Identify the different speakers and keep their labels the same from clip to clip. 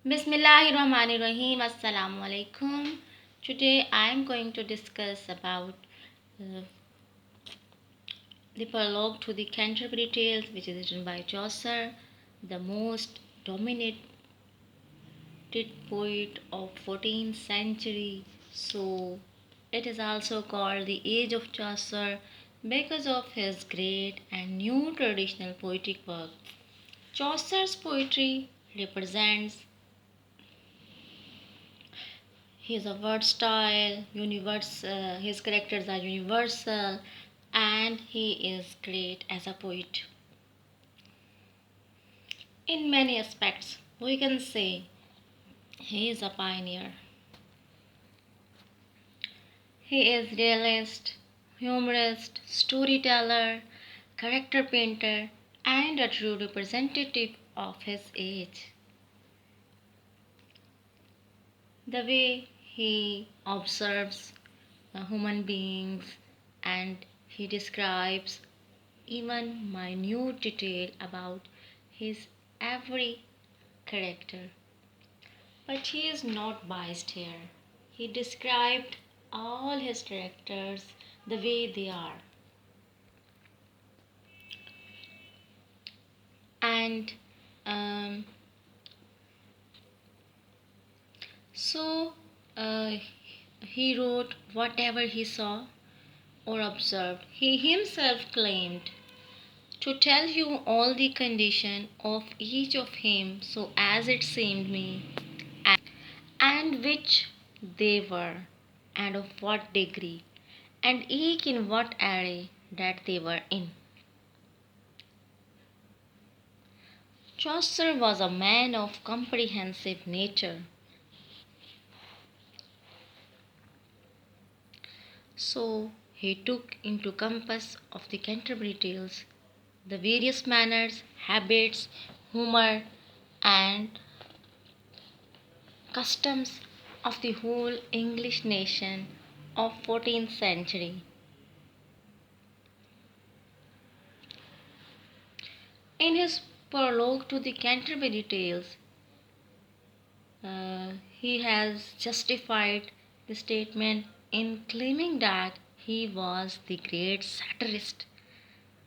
Speaker 1: Bismillahirrahmanirrahim. Assalamu alaikum. Today I am going to discuss about uh, the prologue to the Canterbury Tales, which is written by Chaucer, the most dominated poet of 14th century. So it is also called the Age of Chaucer because of his great and new traditional poetic work. Chaucer's poetry represents his word style, his characters are universal, and he is great as a poet. In many aspects, we can say he is a pioneer. He is realist, humorist, storyteller, character painter, and a true representative of his age. The way he observes human beings and he describes even minute detail about his every character. But he is not biased here. He described all his characters the way they are. And um, so uh, he wrote whatever he saw or observed. He himself claimed to tell you all the condition of each of him so as it seemed me, and which they were, and of what degree, and eke in what array that they were in. Chaucer was a man of comprehensive nature, so he took into compass of the Canterbury Tales the various manners, habits, humor, and customs of the whole English nation of 14th century. In his prologue to the Canterbury Tales, he has justified the statement in claiming that he was the great satirist.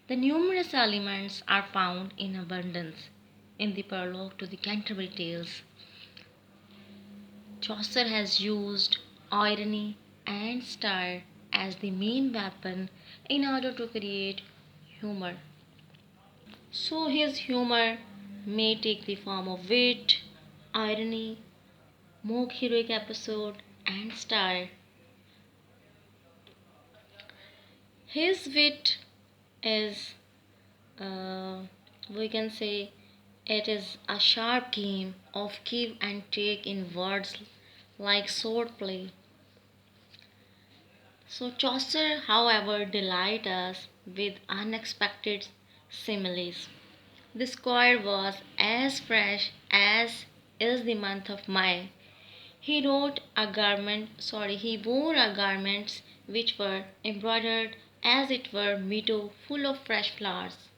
Speaker 1: The numerous elements are found in abundance in the prologue to the Canterbury Tales. Chaucer has used irony and style as the main weapon in order to create humor. So his humor may take the form of wit, irony, mock heroic episode, and style. His wit is, uh, we can say, it is a sharp game of give and take in words like swordplay. So Chaucer, however, delight us with unexpected similes. The squire was as fresh as is the month of May. He wore a garments which were embroidered as it were meadow full of fresh flowers,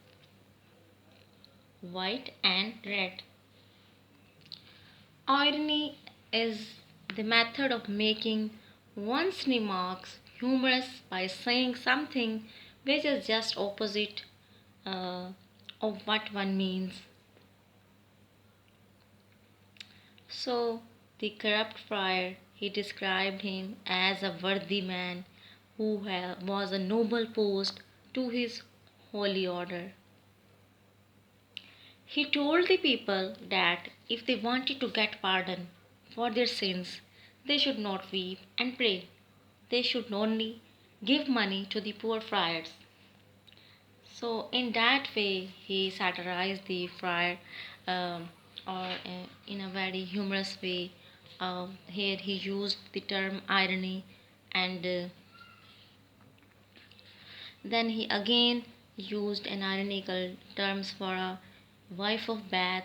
Speaker 1: white and red. Irony is the method of making one's remarks humorous by saying something which is just opposite uh, of what one means. So, the corrupt friar, he described him as a worthy man who was a noble post to his holy order. He told the people that if they wanted to get pardon for their sins, they should not weep and pray. They should only give money to the poor friars. So, in that way, he satirized the friar, in a very humorous way. Here, he used the term irony, and then he again used an ironical terms for a wife of Bath,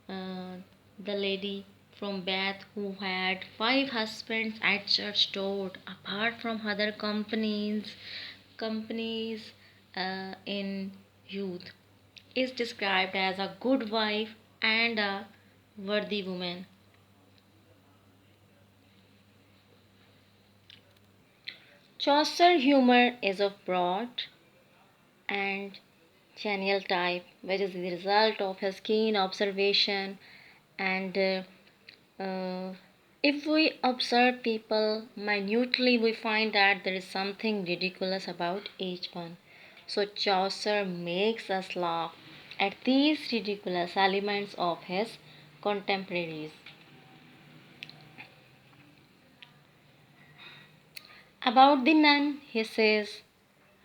Speaker 1: uh, the lady from Bath who had five husbands at church door, apart from other companies in youth, is described as a good wife and a worthy woman. Chaucer humor is of broad and genial type, which is the result of his keen observation and if we observe people minutely, we find that there is something ridiculous about each one. So Chaucer makes us laugh at these ridiculous elements of his contemporaries. About the nun, he says,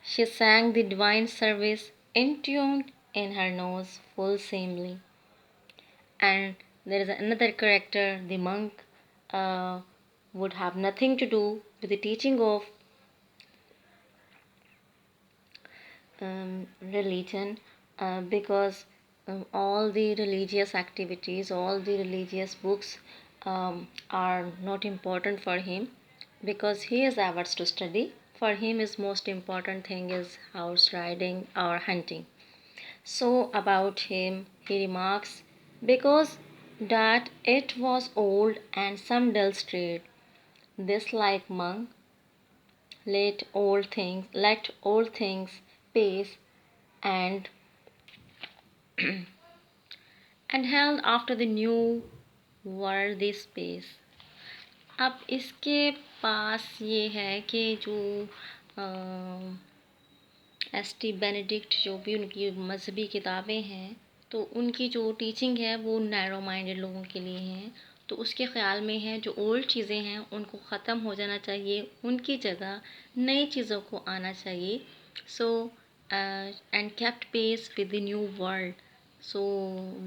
Speaker 1: she sang the divine service in tune in her nose full seemly. And there is another character, the monk, uh, would have nothing to do with the teaching of religion because all the religious activities, all the religious books are not important for him because he is averse to study. For him, his most important thing is horse riding or hunting. So about him, he remarks, because that it was old and some dull street, this like monk let old things pace and and held after the new worthy space. अब इसके पास ये है कि जो S T Benedict जो भी उनकी मजहबी किताबें हैं तो उनकी जो टीचिंग है वो नैरो माइंडेड लोगों के लिए हैं तो उसके ख़्याल में है जो ओल्ड चीज़ें हैं उनको ख़त्म हो जाना चाहिए उनकी जगह नई चीज़ों को आना चाहिए so and kept pace with the new world. So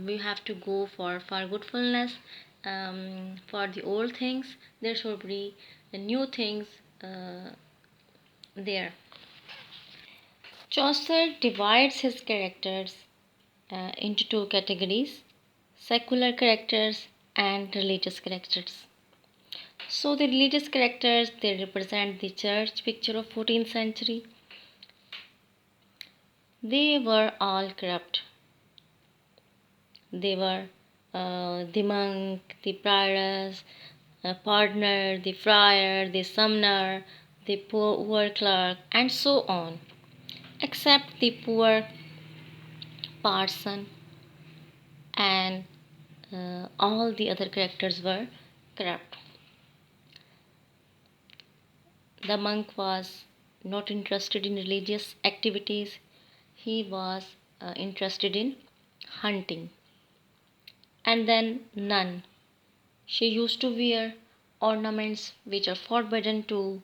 Speaker 1: we have to go for goodfulness. For the old things, there should be the new things there. Chaucer divides his characters into two categories, secular characters and religious characters. So the religious characters they represent the church picture of 14th century. They were all corrupt. They were the monk, the prioress, partner, the friar, the summoner, the poor clerk, and so on, except the poor parson and all the other characters were corrupt. The monk was not interested in religious activities, he was interested in hunting. And then nun. She used to wear ornaments which are forbidden to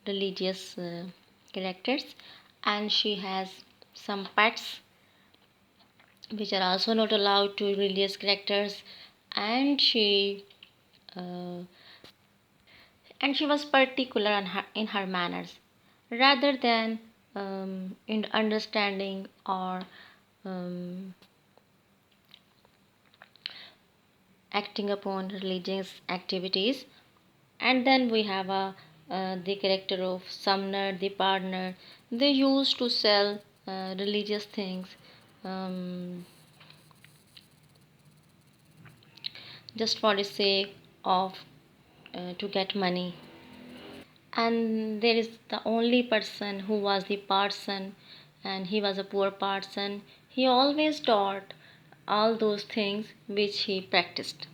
Speaker 1: religious characters, and she has some pets which are also not allowed to religious characters, and uh, she was particular in her manners rather than in understanding or um, acting upon religious activities. And then we have the character of sumner, the partner. They used to sell religious things um, just for the sake of to get money. And there is the only person who was the parson, and he was a poor parson. He always taught all those things which he practiced.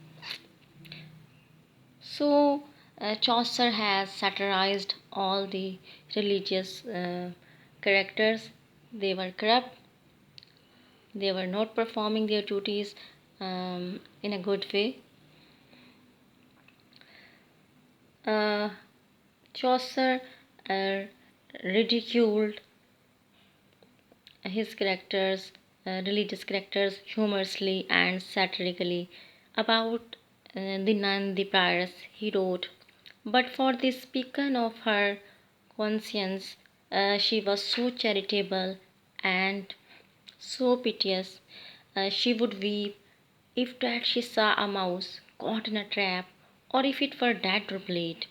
Speaker 1: So Chaucer has satirized all the religious characters. They were corrupt, they were not performing their duties in a good way. uh, Chaucer uh, ridiculed his characters, religious characters, humorously and satirically. About the nun, the prioress, he wrote, but for the speaking of her conscience, she was so charitable and so piteous. She would weep if that she saw a mouse caught in a trap, or if it were dead or bled.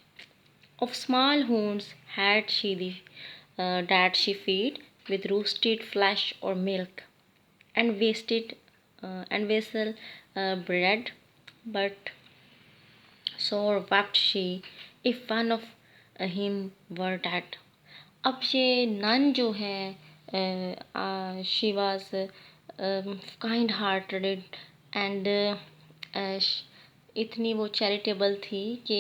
Speaker 1: Of small hounds had she the that she feed with roasted flesh or milk, and wasted and vessel bread, but sore wept she if one of him were dead. अब ये none जो है, she was kind hearted and इतनी वो charitable थी कि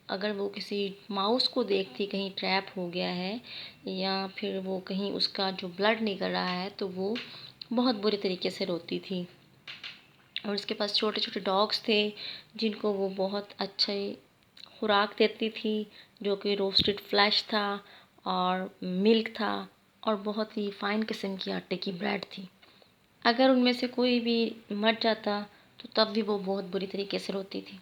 Speaker 1: अगर वो किसी माउस को देखती कहीं ट्रैप हो गया है या फिर वो कहीं उसका जो ब्लड निकल रहा है तो वो बहुत बुरे तरीके से रोती थी। और उसके पास छोटे छोटे डॉग्स थे जिनको वो बहुत अच्छे खुराक देती थी, जो कि रोस्टेड फ्लैश था और मिल्क था और बहुत ही फ़ाइन किस्म की आटे की ब्रेड थी। अगर उनमें से कोई भी मर जाता तो तब भी वो बहुत बुरी तरीके से रोती थी।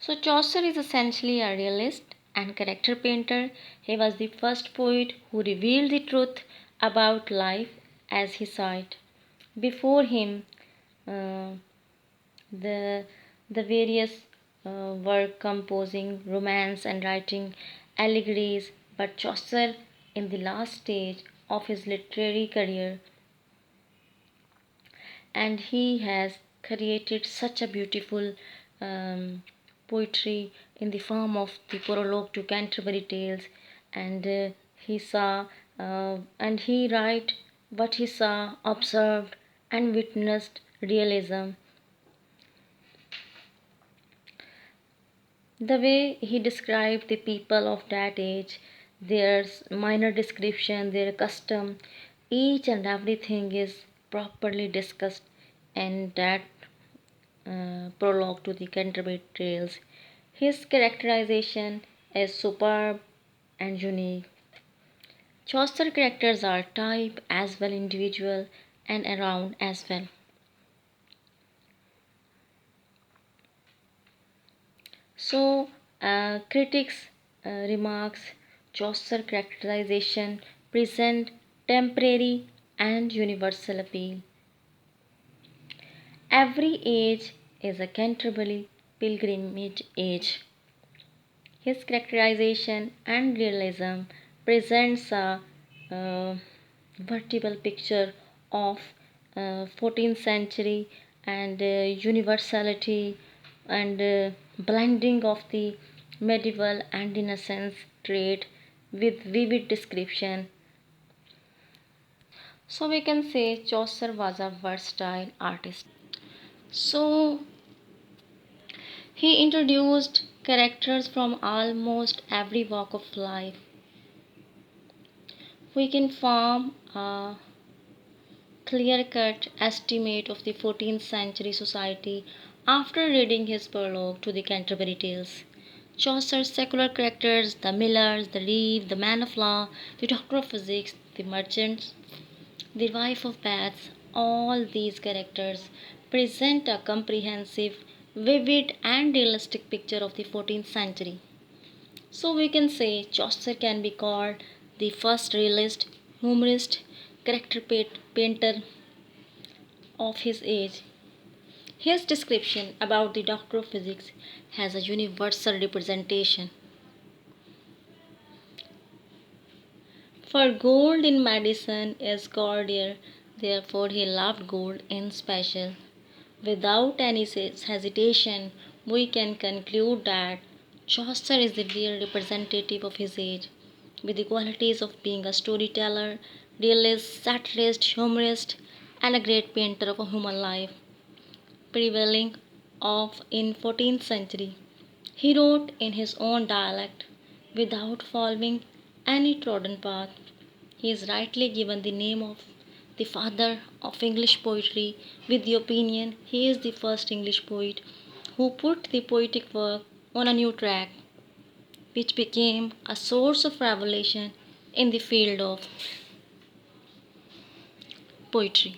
Speaker 1: सो चौसर is essentially a realist and character painter. He was the first poet who revealed the truth about life as he saw it. Before him, uh, the various were composing romance and writing allegories, but Chaucer, in the last stage of his literary career, and he has created such a beautiful poetry in the form of the prologue to Canterbury Tales, and he saw and he write what he saw, observed, and witnessed realism. The way he described the people of that age, their minor description, their custom, each and everything is properly discussed in that prologue to the Canterbury Tales. His characterization is superb and unique. Chaucer characters are type as well individual and around as well. So, critics remarks Chaucer characterization present temporary and universal appeal. Every age is a Canterbury pilgrimage age. His characterization and realism presents a uh, vertical picture of 14th century and universality and blending of the medieval and Renaissance trait with vivid description. So we can say Chaucer was a versatile artist. So he introduced characters from almost every walk of life. We can form a clear cut estimate of the 14th century society after reading his prologue to the Canterbury Tales. Chaucer's secular characters, the millers, the reeve, the man of law, the doctor of physics, the merchants, the wife of Baths, all these characters present a comprehensive, vivid, and realistic picture of the 14th century. So we can say Chaucer can be called the first realist, humorist, character painter of his age. His description about the doctor of physics has a universal representation. For gold in medicine is cordial, therefore he loved gold in special. Without any hesitation, we can conclude that Chaucer is the real representative of his age, with the qualities of being a storyteller, realist, satirist, humorist, and a great painter of a human life, prevailing of in 14th century. He wrote in his own dialect, without following any trodden path. He is rightly given the name of the father of English poetry, with the opinion he is the first English poet who put the poetic work on a new track, which became a source of revelation in the field of poetry.